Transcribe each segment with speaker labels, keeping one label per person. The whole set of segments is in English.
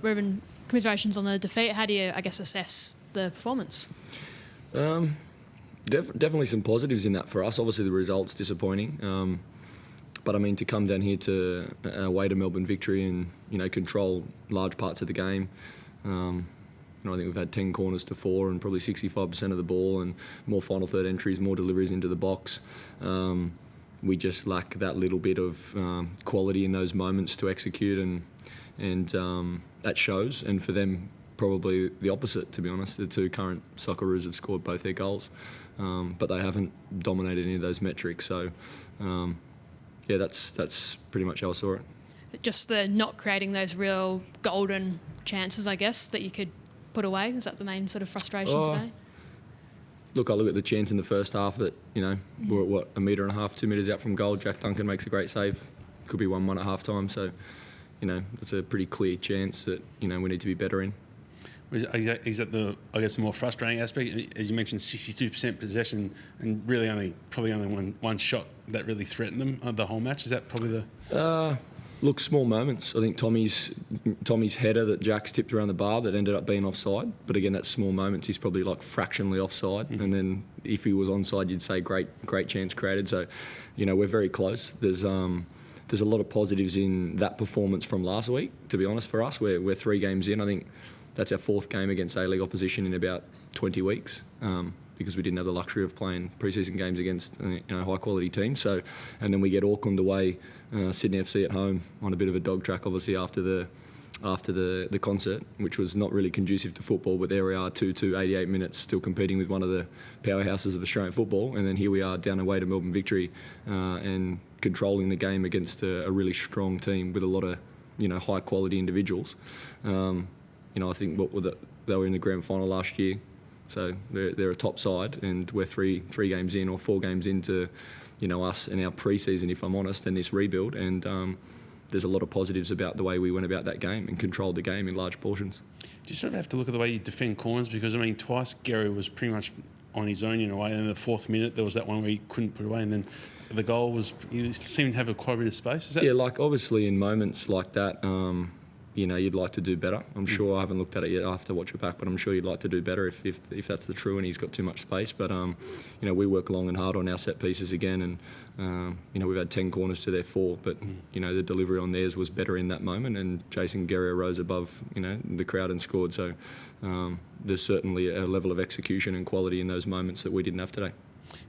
Speaker 1: Ruben, commiserations on the defeat. How do you, I guess, assess the performance?
Speaker 2: Definitely some positives in that for us. Obviously, the result's disappointing. But I mean, to come down here to away to Melbourne Victory and control large parts of the game. I think we've had 10 corners to 4 and probably 65% of the ball and more final third entries, more deliveries into the box. We just lack that little bit of quality in those moments to execute, and that shows. And for them, probably the opposite, to be honest. The two current Socceroos have scored both their goals, but they haven't dominated any of those metrics. So, that's pretty much how I saw it.
Speaker 1: Just the not creating those real golden chances, I guess, that you could put away. Is that the main sort of frustration today?
Speaker 2: Look, I look at the chance in the first half that, we're at 1.5 metres, 2 metres out from goal. Jack Duncan makes a great save. Could be 1-1 at half time. So, it's a pretty clear chance that, we need to be better in.
Speaker 3: Is that the, I guess, the more frustrating aspect? As you mentioned, 62% possession and really probably only one shot that really threatened them the whole match. Is that probably the...
Speaker 2: Look, small moments. I think Tommy's header that Jack's tipped around the bar that ended up being offside. But again, that's small moments. He's probably like fractionally offside. Mm-hmm. And then if he was onside, you'd say great chance created. So, we're very close. There's a lot of positives in that performance from last week, to be honest, for us. We're 3 games in. I think that's our 4th game against A-League opposition in about 20 weeks. Because we didn't have the luxury of playing pre-season games against high-quality teams. So, and then we get Auckland away, Sydney FC at home on a bit of a dog track, obviously after the concert, which was not really conducive to football. But there we are, 2-2, 88 minutes, still competing with one of the powerhouses of Australian football. And then here we are down away to Melbourne Victory and controlling the game against a really strong team with a lot of high-quality individuals. I think they were in the grand final last year. So they're a top side, and we're three games in or 4 games into, us and our pre-season, if I'm honest, and this rebuild. And there's a lot of positives about the way we went about that game and controlled the game in large portions.
Speaker 3: Do you sort of have to look at the way you defend corners? Because, twice GERIA was pretty much on his own in a way. And in the 4th minute, there was that one where he couldn't put it away. And then the goal was, he seemed to have quite a bit of space. Is that...
Speaker 2: Yeah, obviously in moments like that, you'd like to do better. I'm sure I haven't looked at it yet. I have to watch it back, but I'm sure you'd like to do better if that's the true and he's got too much space. But, we work long and hard on our set pieces again, and, we've had 10 corners to their 4, but, the delivery on theirs was better in that moment, and Jason GERIA rose above, the crowd and scored. So there's certainly a level of execution and quality in those moments that we didn't have today.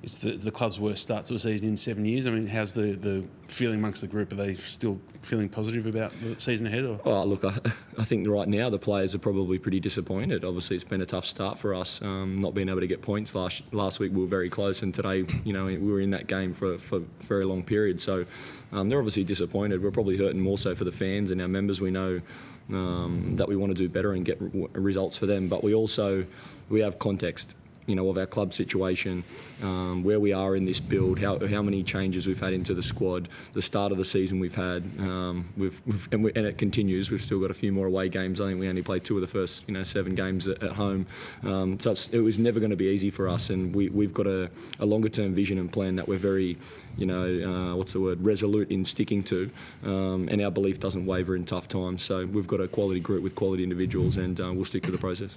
Speaker 3: It's the club's worst start to a season in 7 years. How's the feeling amongst the group? Are they still feeling positive about the season ahead? Or?
Speaker 2: Oh, look, I think right now the players are probably pretty disappointed. Obviously, it's been a tough start for us, not being able to get points. Last week we were very close, and today, we were in that game for a very long period. So they're obviously disappointed. We're probably hurting more so for the fans and our members. We know that we want to do better and get results for them, but we have context. Of our club situation, where we are in this build, how many changes we've had into the squad, the start of the season we've had, and it continues. We've still got a few more away games. I think we only played 2 of the first 7 games at home. So it was never going to be easy for us, and we've got a longer term vision and plan that we're very resolute in sticking to, and our belief doesn't waver in tough times. So we've got a quality group with quality individuals, and we'll stick to the process.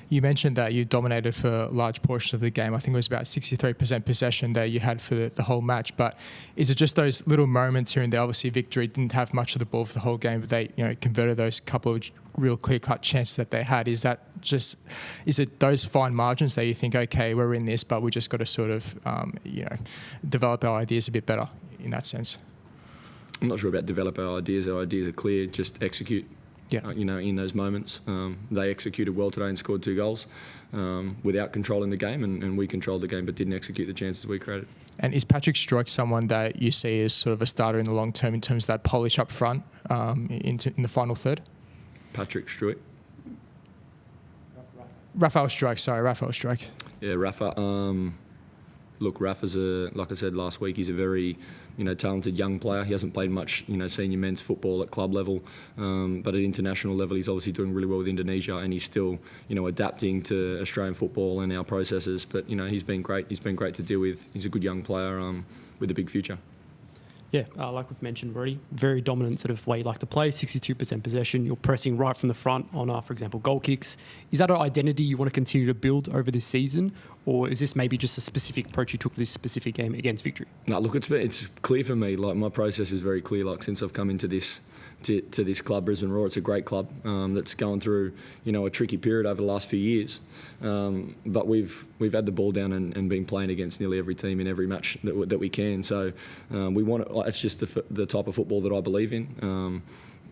Speaker 4: You mentioned that you dominated for large portions of the game. I think it was about 63% possession that you had for the whole match. But is it just those little moments here and there? Obviously, Victory didn't have much of the ball for the whole game, but they converted those couple of real clear-cut chances that they had. Is it those fine margins that you think, okay, we're in this, but we just got to sort of develop our ideas a bit better in that sense?
Speaker 2: I'm not sure about develop our ideas. Our ideas are clear. Just execute.
Speaker 4: Yeah.
Speaker 2: In those moments. They executed well today and scored 2 goals without controlling the game, and we controlled the game but didn't execute the chances we created.
Speaker 4: And is Patrick Soucek someone that you see as sort of a starter in the long term in terms of that polish up front in the final third?
Speaker 2: Patrick Soucek.
Speaker 4: Raphael Soucek.
Speaker 2: Yeah, Rafa. Look, Rafa's like I said last week, he's a very talented young player. He hasn't played much senior men's football at club level, but at international level he's obviously doing really well with Indonesia, and he's still adapting to Australian football and our processes. But he's been great. He's been great to deal with. He's a good young player with a big future.
Speaker 5: Yeah, like we've mentioned already, very dominant sort of way you like to play, 62% possession. You're pressing right from the front on, for example, goal kicks. Is that an identity you want to continue to build over this season? Or is this maybe just a specific approach you took this specific game against Victory?
Speaker 2: No, look, it's clear for me. Like, my process is very clear. Like, since I've come into this to this club, Brisbane Roar, it's a great club that's going through, a tricky period over the last few years. But we've had the ball down and been playing against nearly every team in every match that we can. So we want it. It's just the type of football that I believe in,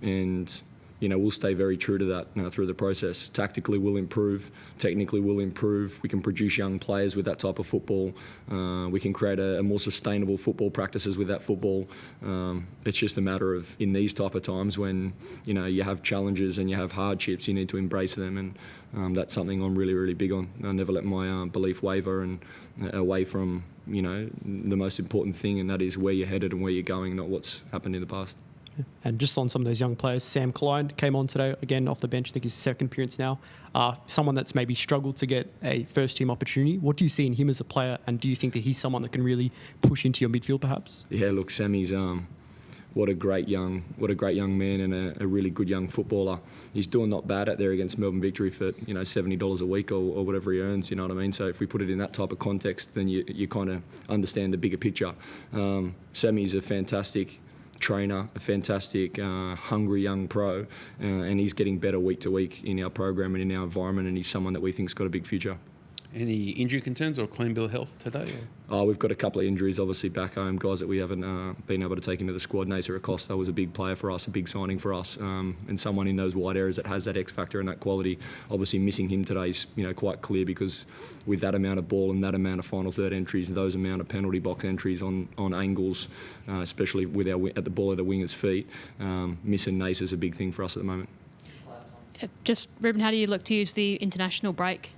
Speaker 2: and we'll stay very true to that through the process. Tactically, we'll improve. Technically, we'll improve. We can produce young players with that type of football. We can create a more sustainable football practices with that football. It's just a matter of, in these type of times when, you have challenges and you have hardships, you need to embrace them. And that's something I'm really, really big on. I never let my belief waver and away from, the most important thing, and that is where you're headed and where you're going, not what's happened in the past.
Speaker 5: And just on some of those young players, Sam Klein came on today, again, off the bench. I think his second appearance now. Someone that's maybe struggled to get a first-team opportunity. What do you see in him as a player, and do you think that he's someone that can really push into your midfield, perhaps? Yeah,
Speaker 2: look, Sammy's what a great young man and a really good young footballer. He's doing not bad out there against Melbourne Victory for $70 a week or whatever he earns. You know what I mean? So if we put it in that type of context, then you kind of understand the bigger picture. Sammy's a fantastic trainer, a fantastic, hungry young pro, and he's getting better week to week in our program and in our environment, and he's someone that we think's got a big future.
Speaker 3: Any injury concerns or clean bill of health today?
Speaker 2: We've got a couple of injuries, obviously, back home, guys that we haven't been able to take into the squad. Nasa Acosta was a big player for us, a big signing for us, and someone in those wide areas that has that X factor and that quality. Obviously, missing him today is quite clear, because with that amount of ball and that amount of final third entries, those amount of penalty box entries on angles, especially with at the ball at the winger's feet, missing Nasa is a big thing for us at the moment.
Speaker 1: Just, Ruben, how do you look to use the international break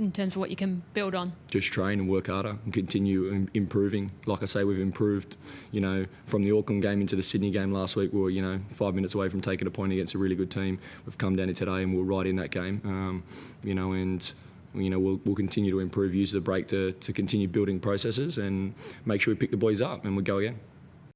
Speaker 1: in terms of what you can build on?
Speaker 2: Just train and work harder and continue improving. Like I say, we've improved, from the Auckland game into the Sydney game last week. We were, 5 minutes away from taking a point against a really good team. We've come down here today and we're right in that game, and we'll continue to improve, use the break to continue building processes and make sure we pick the boys up and we'll go again.